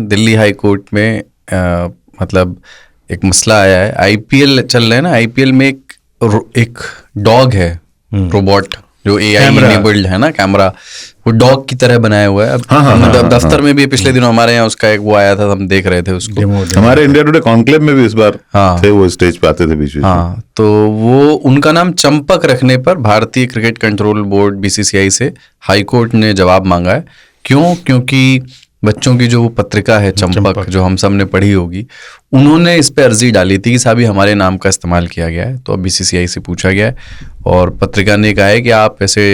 Delhi high court में मतलब एक मसला आया है। आईपीएल चल रहा है ना, आईपीएल में एक डॉग है रोबोट जो AI इनेबल्ड है ना, कैमरा, वो डॉग की तरह बनाया हुआ है। अब मतलब दफ्तर में भी पिछले दिनों हमारे यहाँ उसका एक वो आया था, हम देख रहे थे उसको। हमारे इंडिया टुडे कॉन्क्लेव में भी इस बार थे, वो स्टेज पे आते थे बीच में। हाँ, तो वो उनका नाम चंपक रखने पर भारतीय क्रिकेट कंट्रोल बोर्ड BCCI से हाई कोर्ट ने जवाब मांगा है। क्यों? क्योंकि बच्चों की जो वो पत्रिका है चंपक, जो हम सब ने पढ़ी होगी, उन्होंने इस पे अर्जी डाली थी कि साहब हमारे नाम का इस्तेमाल किया गया है। तो अब BCCI से पूछा गया है और पत्रिका ने कहा है कि आप ऐसे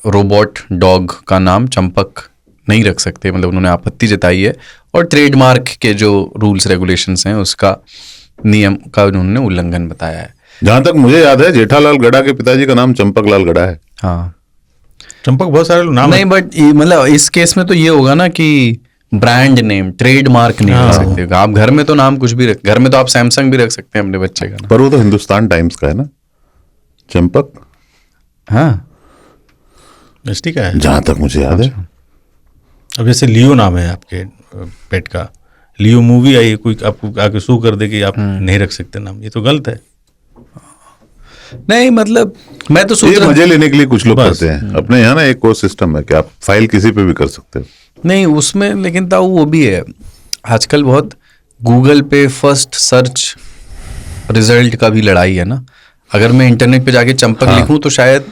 रोबोट डॉग का नाम चंपक नहीं रख सकते, मतलब उन्होंने आपत्ति जताई है और ट्रेडमार्क के जो रूल्स रेगुलेशंस हैं उसका नियम का उन्होंने उल्लंघन बताया है। जहां तक मुझे याद है जेठालाल गड़ा के पिताजी का नाम चंपक लाल गड़ा है। हाँ, चंपक बहुत सारे नाम नहीं, बट मतलब इस केस में तो ये होगा ना कि ब्रांड नेम, ट्रेडमार्क नहीं रख सकते आप घर में, तो नाम कुछ भी रख, घर में तो आप सैमसंग भी रख सकते हैं अपने बच्चे का नाम। पर वो तो हिंदुस्तान टाइम्स का है ना चंपक। हाँ, एसटी का है जहां तक मुझे याद है। अब जैसे लियो नाम है आपके पेट का, लियो मूवी आई, कोई आपको आके शो कर दे कि आप नहीं रख सकते नाम, ये तो गलत है। नहीं मतलब मैं तो सोच रहा, मजे लेने के लिए कुछ लोग करते हैं। अपने यहाँ ना एक कोर्स सिस्टम है कि आप फाइल किसी पे भी कर सकते हो। नहीं उसमें, लेकिन ताऊ वो भी है आजकल बहुत, गूगल पे फर्स्ट सर्च रिजल्ट का भी लड़ाई है ना। अगर मैं इंटरनेट पे जाके चंपक लिखूं तो शायद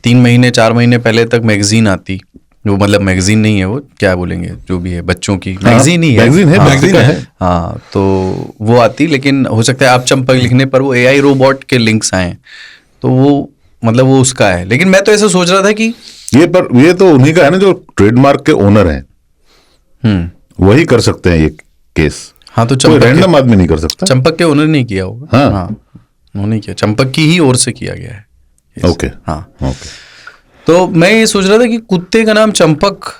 3 महीने 4 महीने पहले तक मैगजीन आती, जो मतलब मैगजीन नहीं है, वो क्या बोलेंगे, जो भी है बच्चों की मैगजीन ही है, मैगजीन है। हाँ, तो वो आती, लेकिन हो सकता है आप चंपक लिखने पर वो AI रोबोट के लिंक्स आए, तो वो मतलब वो उसका है। लेकिन मैं तो ऐसा सोच रहा था कि ये तो उन्हीं का है ना जो ट्रेडमार्क के ओनर हैं, वही कर सकते हैं ये केस। हाँ, तो कोई रैंडम आदमी नहीं कर सकता। चंपक के ओनर नहीं किया होगा। हाँ, उन्होंने किया, चंपक की ही ओर से किया गया है। ओके, हाँ, ओके। तो मैं ये सोच रहा था कि कुत्ते का नाम चंपक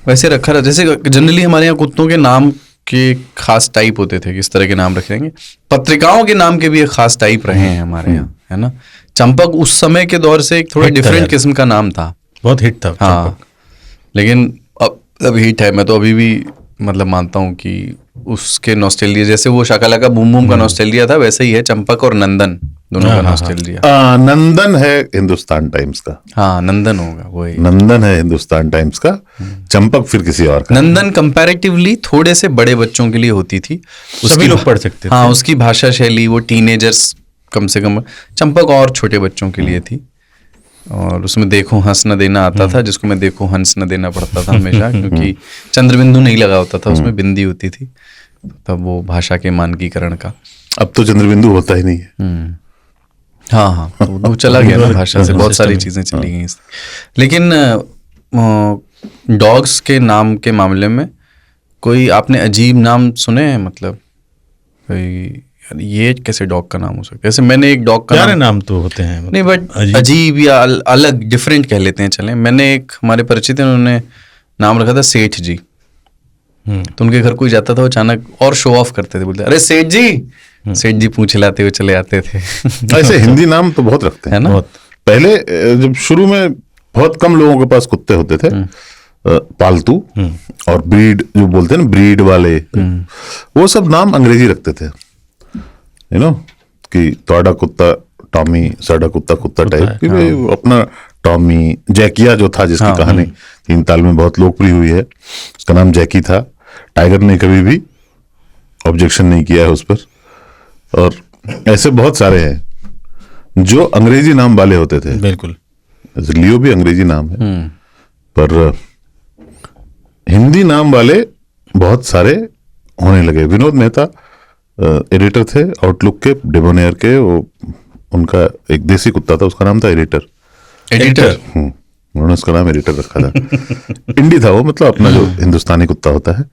वैसे रखा रहा, जैसे जनरली हमारे यहाँ कुत्तों के नाम के खास टाइप होते थे, किस तरह के नाम रखेंगे। पत्रिकाओं के नाम के भी एक खास टाइप रहे हैं हमारे यहाँ, है ना। चंपक उस समय के दौर से एक थोड़ा डिफरेंट किस्म का नाम था, बहुत हिट था। हाँ, लेकिन अब हिट है। मैं तो अभी भी मतलब मानता हूँ कि उसके नॉस्टैल्जिया, जैसे वो शाकालाका बूम बूम का नॉस्टैल्जिया था, वैसे ही है चंपक और नंदन दोनों का नॉस्टैल्जिया। नंदन है हिंदुस्तान टाइम्स का। हाँ, नंदन होगा, वही नंदन है हिंदुस्तान टाइम्स का। चंपक फिर किसी और का। नंदन कंपैरेटिवली थोड़े से बड़े बच्चों के लिए होती थी, सभी लोग पढ़ सकते थे। हाँ, उसकी भाषा शैली, वो टीनेजर्स कम से कम। चंपक और छोटे बच्चों के लिए थी, और उसमें देखो हंस न देना आता था, जिसको मैं देखो हंस न देना पड़ता था हमेशा, क्योंकि चंद्रबिंदु नहीं लगा होता था, उसमें बिंदी होती थी, तब वो भाषा के मानकीकरण का। अब तो चंद्रबिंदु होता ही नहीं है। हाँ, तो वो चला गया ना भाषा से, बहुत सारी चीजें चली गई। लेकिन डॉग्स के नाम के मामले में कोई आपने अजीब नाम सुने हैं? मतलब कोई ये कैसे डॉग का नाम हो सकता है? जैसे मैंने एक डॉग का नाम तो होते हैं, नहीं, बट अजीब या अलग, डिफरेंट कह लेते हैं चलें। मैंने एक हमारे परिचित हैं, उन्होंने नाम रखा था सेठ जी। तो उनके घर कोई जाता था, अचानक और शो ऑफ करते थे, बोलते अरे सेठ जी, सेठ जी पूछ लाते हुए चले आते थे। ऐसे हिंदी नाम तो बहुत रखते हैं ना। पहले जब शुरू में बहुत कम लोगों के पास कुत्ते होते थे पालतू, और ब्रीड जो बोलते हैं ना, ब्रीड वाले, वो सब नाम अंग्रेजी रखते थे, यू नो, कि तोड़ा कुत्ता टॉमी, साडा कुत्ता कुत्ता टाइप की। अपना टॉमी, जैकिया जो था, जिसकी कहानी 3 ताल में बहुत लोकप्रिय हुई है, उसका नाम जैकी था। टाइगर ने कभी भी ऑब्जेक्शन नहीं किया है उस पर। और ऐसे बहुत सारे हैं जो अंग्रेजी नाम वाले होते थे। बिल्कुल, लियो भी अंग्रेजी नाम है, पर हिंदी नाम वाले बहुत सारे होने लगे। विनोद मेहता एडिटर थे आउटलुक के, डिबोनेयर के। वो उनका एक देसी कुत्ता था, उसका नाम था एडिटर। उन्होंने उसका नाम एडिटर रखा था। इंडी था वो, मतलब अपना जो हिंदुस्तानी कुत्ता होता है,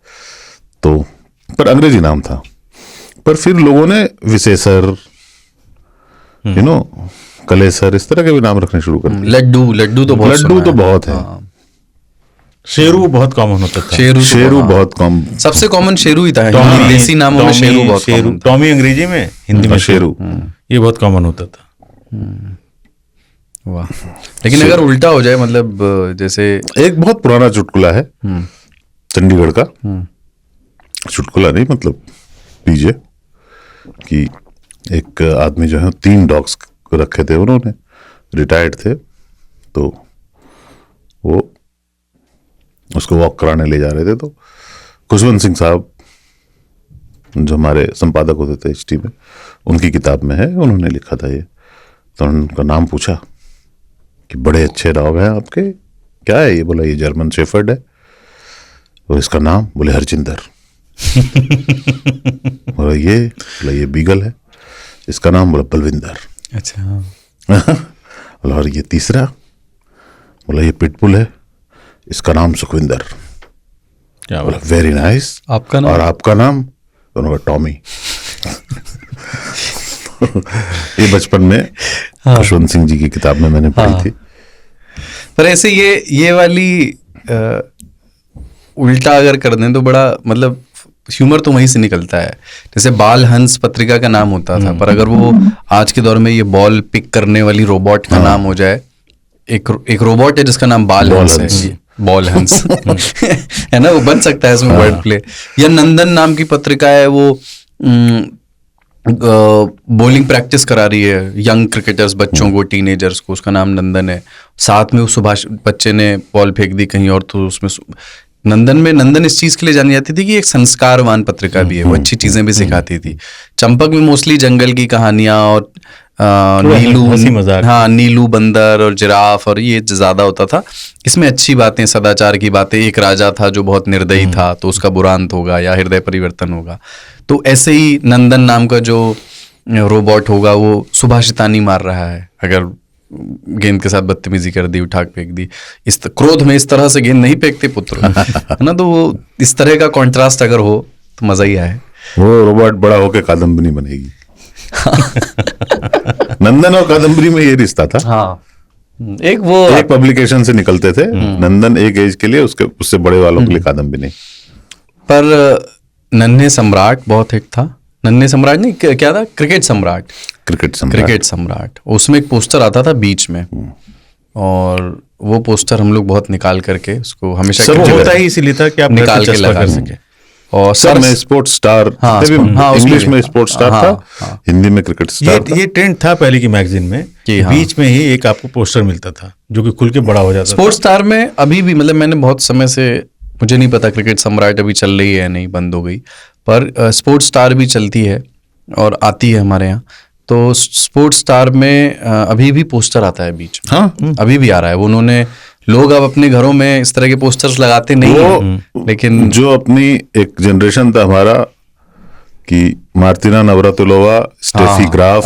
तो पर अंग्रेजी नाम था। पर फिर लोगों ने विशेषर, यू नो, कलेसर, इस तरह के भी नाम रखने शुरू कर दिए। लड्डू तो बहुत है। शेरू बहुत कॉमन होता था। शेरू बहुत कॉमन, सबसे कॉमन शेरू ही था। देसी नामों में शेरू बहुत कॉमन। टॉमी अंग्रेजी में, हिंदी में शेरू, ये बहुत कॉमन होता था। वाह। लेकिन अगर उल्टा हो जाए, मतलब जैसे एक बहुत पुराना चुटकुला है चंडीगढ़ का, चुटकुला नहीं, मतलब पीजे कि एक आदमी जो है 3 डॉग्स रखे थे उन्होंने, रिटायर्ड थे, तो वो उसको वॉक कराने ले जा रहे थे, तो खुशवंत सिंह साहब जो हमारे संपादक होते थे HT में, उनकी किताब में है, उन्होंने लिखा था ये। तो उनका नाम पूछा कि बड़े अच्छे डॉग हैं आपके, क्या है ये? बोला ये जर्मन शेफर्ड है। और इसका नाम? बोले हरजिंदर। बोला ये बीगल है। इसका नाम? बोला बलविंदर। अच्छा। बोला और ये तीसरा? बोला ये पिटबुल है, इसका नाम सुखविंदर। क्या बोला वेरी नाइस। आपका नाम? और आपका नाम? दोनों का टॉमी। ये बचपन में खुशवंत सिंह जी की किताब में मैंने पढ़ी थी। पर ऐसे ये वाली उल्टा अगर कर दें तो बड़ा मतलब ह्यूमर तो वहीं से निकलता है। जैसे बाल हंस पत्रिका का नाम होता था, पर अगर वो आज के दौर में ये बॉल पिक करने वाली रोबोट का नाम हो जाए, एक रोबोट है जिसका नाम बाल हंस है, बॉल हंस है ना, वो बन सकता है इसमें वर्ड प्ले। या नंदन नाम की पत्रिका है, वो बॉलिंग प्रैक्टिस करा रही है यंग क्रिकेटर्स, बच्चों को, टीनेजर्स को, उसका नाम नंदन है। साथ में उस सुभाष बच्चे ने बॉल फेंक दी कहीं और, तो उसमें नंदन इस चीज के लिए जानी जाती थी कि एक संस्कारवान पत्रिका भी है, वो अच्छी चीजें भी सिखाती थी। चंपक में मोस्टली जंगल की कहानियां और नीलू बंदर और जिराफ और ये ज्यादा होता था। इसमें अच्छी बातें, सदाचार की बातें, एक राजा था जो बहुत निर्दयी था तो उसका बुरा अंत होगा या हृदय परिवर्तन होगा। तो ऐसे ही नंदन नाम का जो रोबोट होगा वो सुभाषितानी मार रहा है, अगर गेंद के साथ बदतमीजी कर दी, उठा फेंक दी, क्रोध में इस तरह से गेंद नहीं फेंकते पुत्र, है ना। तो वो इस तरह का कॉन्ट्रास्ट अगर हो तो मजा ही आए। वो रोबोट बड़ा होके कादम्बरी बनेगी। नंदन और कादम्बरी में ये रिश्ता था। हाँ, एक पब्लिकेशन से निकलते थे नंदन एक एज के लिए, उससे बड़े वालों के लिए कादम्बरी। पर नन्हे सम्राट बहुत हिट था। नन्हे सम्राट नहीं, क्या था, क्रिकेट सम्राट। उसमें एक पोस्टर आता था बीच में, और वो पोस्टर हम लोग बहुत निकाल करके उसको हमेशा सब होता ही इसीलिए था कि आप निकाल के लगा सके। और सर में स्पोर्ट्स स्टार, इंग्लिश में स्पोर्ट्स स्टार था, हिंदी में क्रिकेट स्टार। ये ट्रेंड था पहले की मैगजीन में, बीच में ही एक आपको पोस्टर मिलता था जो कि खुल के बड़ा हो जाता था। स्पोर्ट्स स्टार में अभी भी, मतलब मैंने बहुत समय से, मुझे नहीं पता क्रिकेट सम्राट अभी चल रही है नहीं, बंद हो गई, पर स्पोर्ट्स स्टार भी चलती है और आती है हमारे यहाँ। तो स्पोर्ट्स स्टार में अभी भी पोस्टर आता है बीच में। हाँ, अभी भी आ रहा है। उन्होंने, लोग अब अपने घरों में इस तरह के पोस्टर्स लगाते नहीं हैं, लेकिन जो अपनी एक जनरेशन था हमारा कि मार्टिना नवरातिलोवा, स्टेफी ग्राफ,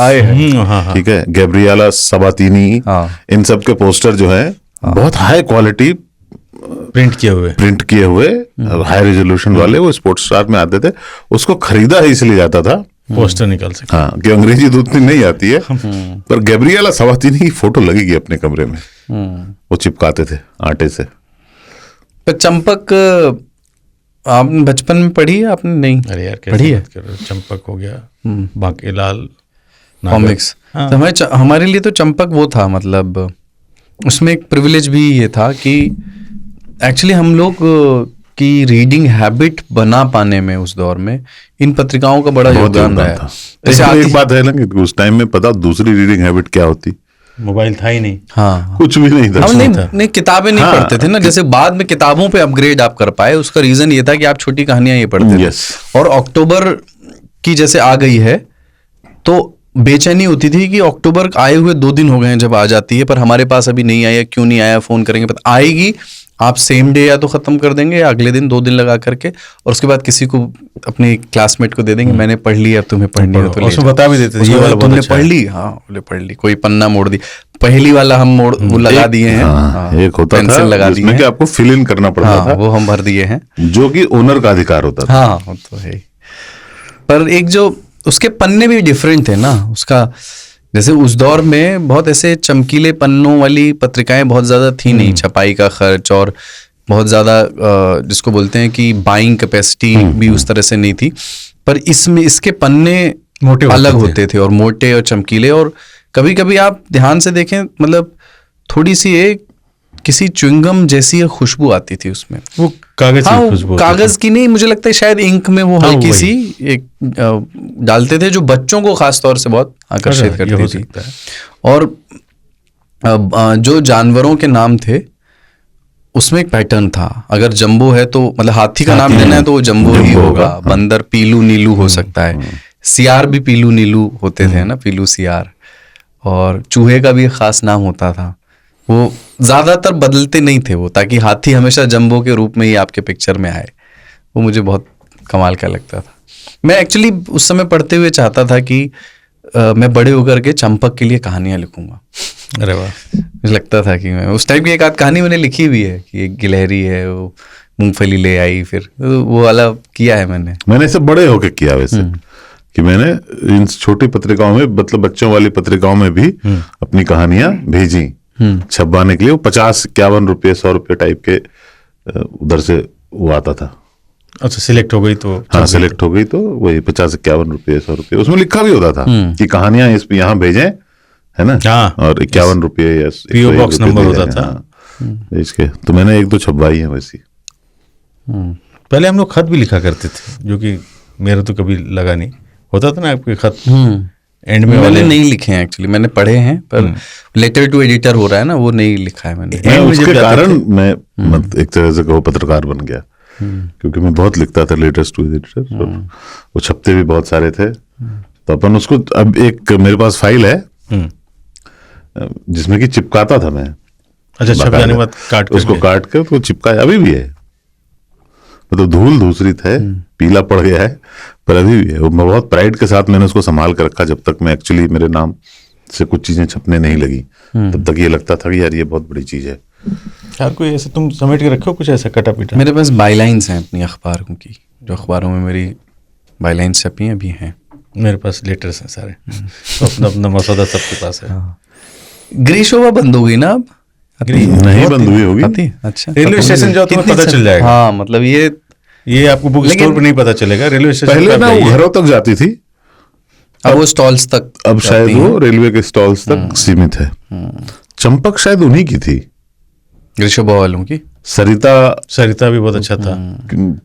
ठीक है, गैब्रिएला सबातिनी, इन सब के पोस्टर जो है बहुत हाई क्वालिटी प्रिंट किए हुए हाई रेजोल्यूशन वाले, वो स्पोर्ट्स स्टार में आते थे। उसको खरीदा ही इसलिए जाता था पोस्टर निकल सके। हाँ, कि अंग्रेजी तो उतनी नहीं आती है, पर गैब्रिएला सबातिनी की फोटो लगेगी अपने कमरे में, वो चिपकाते थे आटे से। पर चंपक आपने बचपन में पढ़ी है आपने? नहीं। अरे यार पढ़ी है। चंपक हो गया, बांकेलाल कॉमिक्स। तो हमारे लिए तो चंपक वो था, मतलब उसमें एक प्रिविलेज भी ये था कि एक्चुअली हम लोग की रीडिंग हैबिट बना पाने में उस दौर में इन पत्रिकाओं का बड़ा योगदान रहा है। जैसे एक बात है ना कि उस टाइम में पता दूसरी रीडिंग हैबिट क्या होती, मोबाइल था ही नहीं। हाँ, कुछ भी नहीं था। हम नहीं किताबें नहीं पढ़ते थे ना। जैसे बाद में किताबों पे अपग्रेड आप कर पाए, उसका रीजन ये था कि आप छोटी कहानियां ये पढ़ते थे। और अक्टूबर की जैसे आ गई है तो बेचैनी होती थी कि अक्टूबर आए हुए 2 दिन हो गए हैं जब आ जाती है, पर हमारे पास अभी नहीं आया, क्यों नहीं आया, फोन करेंगे, पता आएगी, आप सेम डे या तो खत्म कर देंगे या अगले दिन 2 दिन लगा करके, और उसके बाद किसी को अपने क्लासमेट को दे देंगे, मैंने पढ़ ली, अब तुम्हें पढ़नी है तो उसमें बता भी देते थे, ये वाला तुमने पढ़ ली? हाँ, बोले पढ़ ली। कोई पन्ना मोड़ दी, पहली वाला हम मोड़ वो लगा दिए हैं, एक होता था पेंसिल लगा दी है, आपको फिल इन करना पड़ता था, वो हम भर दिए हैं, जो कि ओनर का अधिकार होता था। हाँ, वो तो है। पर एक जो उसके पन्ने भी डिफरेंट थे ना, उसका जैसे उस दौर में बहुत ऐसे चमकीले पन्नों वाली पत्रिकाएं बहुत ज्यादा थी नहीं, छपाई का खर्च और बहुत ज्यादा जिसको बोलते हैं कि बाइंग कैपेसिटी भी उस तरह से नहीं थी। पर इसमें इसके पन्ने मोटे अलग होते थे और मोटे और चमकीले, और कभी कभी आप ध्यान से देखें, मतलब थोड़ी सी एक किसी च्युइंगम जैसी एक खुशबू आती थी उसमें। वो कागज हाँ, की खुशबू होती कागज की नहीं, मुझे लगता है शायद इंक में वो हाँ, हल्की वही। सी एक डालते थे, जो बच्चों को खास तौर से बहुत आकर्षित अच्छा, ये हो करती थी। सकता है। और जो जानवरों के नाम थे उसमें एक पैटर्न था। अगर जंबो है तो मतलब हाथी का नाम लेना है तो वो जंबो ही जंबो होगा। होगा, हाँ। बंदर पीलू नीलू हो सकता है। सियार भी पीलू नीलू होते थे ना, पीलू सियार। और चूहे का भी एक खास नाम होता था। वो ज्यादातर बदलते नहीं थे वो, ताकि हाथी हमेशा जंबो के रूप में ही आपके पिक्चर में आए। वो मुझे बहुत कमाल का लगता था। मैं एक्चुअली उस समय पढ़ते हुए चाहता था कि मैं बड़े होकर के चंपक के लिए कहानियां लिखूंगा। अरे वाह। मुझे लगता था कि मैं उस टाइप की एक आध कहानी मैंने लिखी भी है कि एक गिलहरी है, वो मूंगफली ले आई, फिर वो वाला किया है मैंने इसे बड़े होके किया वैसे, कि मैंने इन छोटी पत्रिकाओं में, मतलब बच्चों वाली पत्रिकाओं में भी अपनी कहानियां भेजी छपवाने के लिए। वो 50-51 रुपये 100 रुपये टाइप के उधर से वो आता था। अच्छा, सिलेक्ट हो गई तो हाँ, सिलेक्ट हो गई तो वही 50-51 रुपये 100 रुपये, उसमें लिखा भी होता था कि कहानियां इस यहाँ भेजें, है ना। हाँ, और 51 रुपये या PO बॉक्स नंबर होता था। भेज के तो मैंने 1-2 छपवाई है वैसी। पहले हम लोग खत भी लिखा करते थे, जो कि मेरा तो कभी लगा नहीं। होता था ना आपके खत एंड में मैंने वाले? नहीं लिखे हैं एक्चुअली, मैंने पढ़े हैं, पर लेटर टू एडिटर हो रहा है ना, वो नहीं लिखा है मैंने। मैं एंड में जब उसके जाते कारण थे। मैं एक तरह से कहो पत्रकार बन गया, क्योंकि मैं बहुत लिखता था लेटर्स टू एडिटर। वो छपते भी बहुत सारे थे, तो अपन उसको, अब एक मेरे पास फाइल है जिसमें कि चिपकाता था मैं। अच्छा, छप जाने के बाद काट के उसको काट के तो चिपकाया, अभी भी है। मतलब धूल दूसरी है, पीला पड़ गया है, पर अभी भी है। वो मैं बहुत प्राइड के साथ मैंने उसको संभाल कर रखा, जब तक मैं एक्चुअली मेरे नाम से कुछ चीजें छपने नहीं लगी, तब तक ये लगता था कि यार ये बहुत बड़ी चीज है। यार कोई ऐसे तुम समेट के रखो कुछ ऐसा कटा पीटा? मेरे पास बायलाइंस हैं अपनी अखबारों की, जो अखबारों में मेरी बायलाइंस छपी हैं, अभी हैं। मेरे पास लेटर्स हैं सारे, तो अपना अपना मसौदा सबके पास है। ग्रे शोभा बंद हो गई ना अब? नहीं बंद हुई होगी। आती? अच्छा, रेलवे स्टेशन जाओ तुम्हें पता चल जाएगा। हाँ, मतलब ये आपको बुक स्टोर पे नहीं पता चलेगा, रेलवे स्टेशन पहले पे ना आप वो जाइए। घरों तक जाती थी, अब वो स्टॉल्स तक अब शायद जाती वो हैं। रेलवे के स्टॉल्स तक सीमित है। चंपक शायद उन्हीं की थी, ग्रे शोभा वालों की। सरिता भी बहुत अच्छा था।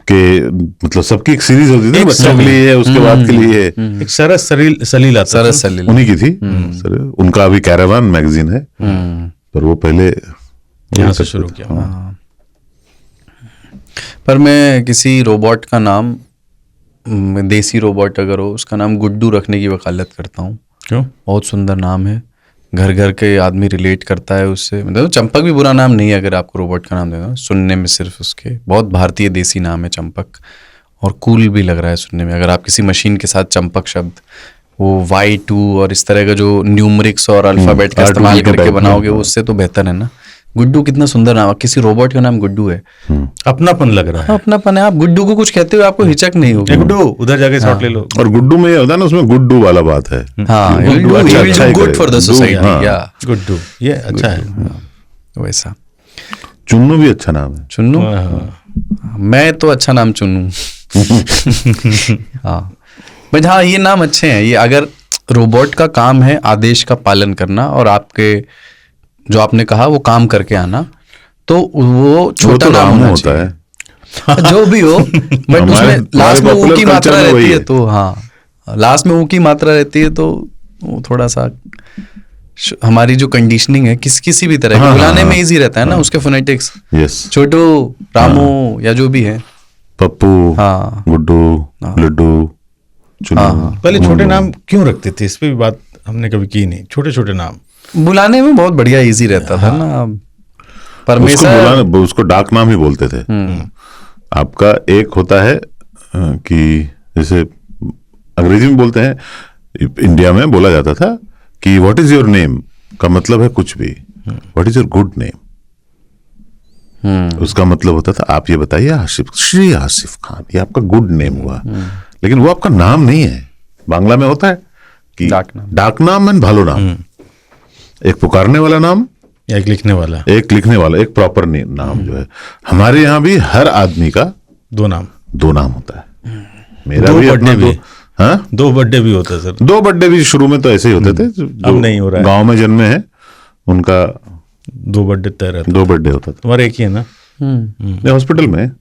के मतलब सबकी एक सीरीज होती थी, बच्चों के लिए है, उसके बाद के लिए है। एक सरस सलील आता था। सरस सलील। उन्हीं की थी। उनका अभी कैरावान मैगजीन है, पर वो पहले यहाँ से शुरू किया। पर मैं किसी रोबोट का नाम, देसी रोबोट अगर हो, उसका नाम गुड्डू रखने की वकालत करता हूँ। क्यों? बहुत सुंदर नाम है, घर घर के आदमी रिलेट करता है उससे। मतलब चंपक भी बुरा नाम नहीं है अगर आपको रोबोट का नाम देना, सुनने में सिर्फ उसके बहुत भारतीय देसी नाम है चंपक, और कूल भी लग रहा है सुनने में। अगर आप किसी मशीन के साथ चंपक शब्द, वो Y2 और इस तरह का जो न्यूमरिक्स और अल्फाबेट का इस्तेमाल करके बनाओगे, उससे तो बेहतर है ना। गुड्डू कितना सुंदर नाम, किसी रोबोट का नाम गुड्डू है, अपनापन लग रहा है। अपनापन है। आप गुड्डू को कुछ कहते हो, आपको हिचक नहीं होगी। गुड्डू उधर जाके शॉट ले लो। और गुड्डू में ये होता है ना, उसमें गुड्डू वाला बात है। हाँ, गुड्डू अच्छा ही गुड करे। फॉर द हाँ। सोसाइटी। या गुड्डू ये अच्छा है। वैसा। चुन्नू भी अच्छा नाम है। चुन्नू, हाँ। मैं तो अच्छा नाम चुनूं। हाँ, बट हाँ, ये नाम अच्छे हैं। ये अगर रोबोट का काम है आदेश का पालन करना, और आपके जो आपने कहा वो काम करके आना, तो वो छोटा तो नाम रामू होना होता चाहिए। है। जो भी हो, बट उसमें लास्ट में ऊ की मात्रा रहती है, तो हाँ, लास्ट में ऊ की मात्रा रहती है, तो वो थोड़ा सा हमारी जो कंडीशनिंग है किसी भी तरह की बुलाने में इजी रहता है ना, उसके फोनेटिक्स। यस, छोटू, रामू या जो भी है, पप्पू, हाँ, गुड्डू, लड्डू, चुन्नू। पहले छोटे नाम क्यों रखते थे, इस पे भी बात हमने कभी की नहीं। छोटे छोटे नाम बुलाने में बहुत बढ़िया इजी रहता था ना। परमेश्वर, उसको डाक नाम ही बोलते थे। आपका एक होता है कि जैसे अंग्रेजी में बोलते हैं, इंडिया में बोला जाता था कि व्हाट इज योर नेम का मतलब है कुछ भी, what is your good name, उसका मतलब होता था आप ये बताइए आसिफ, श्री आसिफ खान, ये आपका गुड नेम हुआ। लेकिन वो आपका नाम नहीं है। बांग्ला में होता है कि डाक नाम एंड भालो नाम, एक पुकारने वाला नाम, एक लिखने वाला, एक लिखने वाला, एक प्रॉपर नाम जो है। हमारे यहाँ भी हर आदमी का दो नाम होता है। मेरा भी अपना भी, हाँ, 2 बर्थडे भी होता है सर। 2 बर्थडे भी शुरू में तो ऐसे ही होते थे। अब नहीं हो रहा है। गांव में जन्मे हैं उनका 2 बर्थडे तय रहता। 2 बर्थडे होता था। तुम्हारा एक ही है ना? ये हॉस्पिटल में?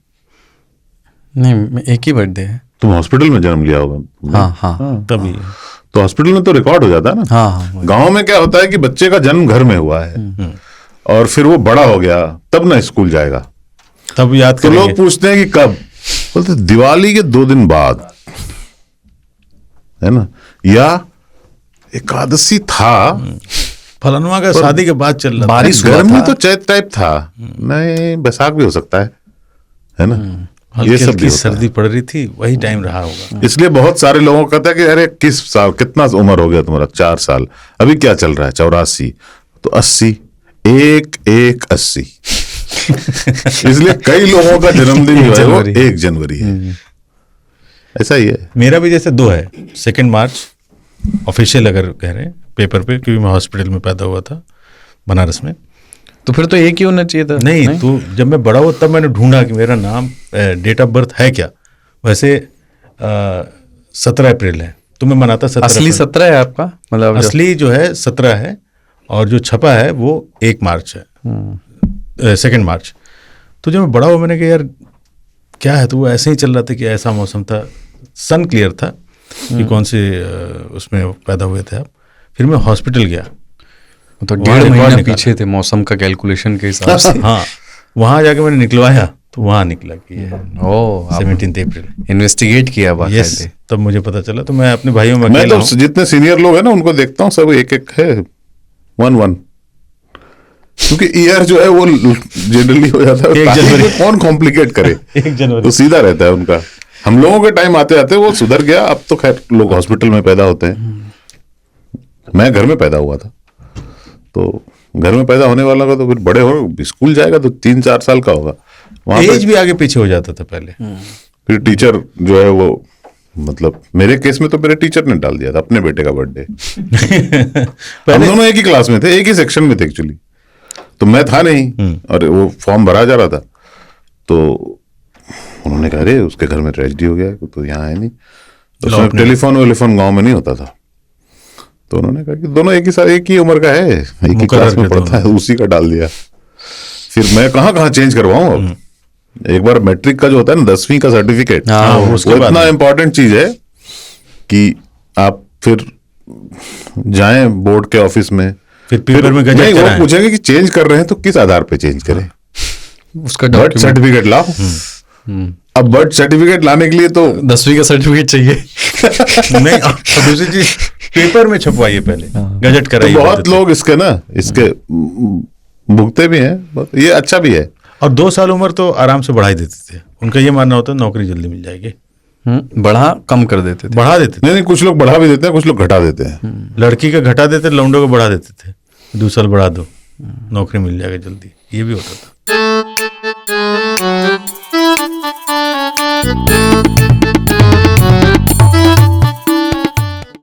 नहीं, एक ही बर्थडे है। तुम हॉस्पिटल में जन्म लिया होगा। हाँ। तभी तो हॉस्पिटल में तो रिकॉर्ड हो जाता है ना। हाँ। गांव में क्या होता है कि बच्चे का जन्म घर में हुआ है और फिर वो बड़ा हो गया तब ना स्कूल जाएगा, तब याद तो करेंगे। लोग पूछते हैं कि कब, बोलते दिवाली के 2 दिन बाद, है ना, या एकादशी था, फलानुआ का शादी के बाद चल रहा था। बारिश हुआ गर्मी था। तो चैत टाइप था, नहीं बैसाख भी हो सकता है ना, ये हल्की सब भी हल्की होता है। सर्दी पड़ रही थी, वही टाइम रहा होगा। इसलिए बहुत सारे लोगों को कहता है कि अरे किस साल कितना उम्र हो गया तुम्हारा, 4 साल, अभी क्या चल रहा है, 84, तो 80, 1/1/80। इसलिए कई लोगों का जन्मदिन जो है वो 1 जनवरी है। ऐसा ही है। मेरा भी जैसे 2 है, 2 मार्च ऑफिशियल अगर कह रहे हैं पेपर पे, क्योंकि मैं हॉस्पिटल में पैदा हुआ था बनारस में। तो फिर तो एक ही होना चाहिए था। नहीं, तो जब मैं बड़ा हुआ तब मैंने ढूंढा कि मेरा नाम डेट ऑफ बर्थ है क्या। वैसे 17 अप्रैल है, तो मैं मनाता 17 असली अप्रैल। 17 है आपका, मतलब असली जो है 17 है, और जो छपा है वो 1 मार्च है, 2 मार्च। तो जब मैं बड़ा हुआ मैंने कहा यार क्या है, तो वो ऐसे ही चल रहा था कि ऐसा मौसम था, सन क्लियर था कि कौन से उसमें पैदा हुए थे आप। फिर मैं हॉस्पिटल गया, तो वहाँ 1.5 रिकॉर्ड महीना निकाला। पीछे थे मौसम का कैलकुलेशन के हिसाब से। हाँ, वहाँ जाके मैंने निकलवाया तो वहाँ निकला कि ये ओ, 17 अप्रैल। इन्वेस्टिगेट किया यस, बाकायदे। तब मुझे पता चला। तो मैं अपने भाइयों में मैं अकेला तो हूँ। जितने सीनियर लोग हैं ना उनको देखता हूँ, सब 1/1 है, 1/1, क्योंकि ईयर जो है वो जनरली हो जाता है। 1 ताकि जनवरी। वो कौन कॉम्प्लिकेट करे, 1 जनवरी। तो सीधा रहता है उनका। हम लोगों के टाइम आते आते वो सुधर गया, अब तो खैर लोग हॉस्पिटल में पैदा होते हैं। मैं घर में पैदा हुआ था, तो घर में पैदा होने वाला का तो फिर बड़े हो स्कूल जाएगा तो 3-4 साल का होगा, वहां एज भी आगे पीछे हो जाता था पहले। फिर टीचर जो है वो, मतलब मेरे केस में तो मेरे टीचर ने डाल दिया था अपने बेटे का बर्थडे। हम दोनों एक ही क्लास में थे, एक ही सेक्शन में थे एक्चुअली, तो मैं था नहीं और वो फॉर्म भरा जा रहा था, तो उन्होंने कहा अरे उसके घर में ट्रेजेडी हो गया, तो यहाँ है नहीं, तो उसमें टेलीफोन गांव में नहीं होता था, तो उन्होंने कहा कि दोनों एक ही उम्र का है, एक ही क्लास में पढ़ता है, उसी का डाल दिया। फिर मैं कहाँ चेंज करवाऊं अब। एक बार मैट्रिक का जो होता है ना 10वीं का सर्टिफिकेट, हाँ, वो इतना इंपॉर्टेंट चीज है कि आप फिर जाएं बोर्ड के ऑफिस में, फिर पेपर में गजट नहीं, वो कराएं। पूछेंगे कि चेंज कर रहे हैं तो किस आधार पे चेंज करें। उसका बर्थ डॉक्यूमेंट, सर्टिफिकेट लाओ। अब बर्थ सर्टिफिकेट लाने के लिए तो 10वीं का सर्टिफिकेट चाहिए। नहीं, और दूसरी चीज पेपर में छपवाइए पहले, गजट तो कराइए। बहुत लोग इसके भुगते भी हैं, ये अच्छा भी है। और 2 साल उम्र तो आराम से बढ़ा ही देते थे, उनका ये मानना होता है नौकरी जल्दी मिल जाएगी। बढ़ा कम कर देते थे। बढ़ा देते थे। नहीं, कुछ लोग बढ़ा भी देते हैं, कुछ लोग घटा देते हैं। लड़की का घटा देते, लौंडों को बढ़ा देते थे, 2 साल बढ़ा दो, नौकरी मिल जाएगी जल्दी, ये भी होता था।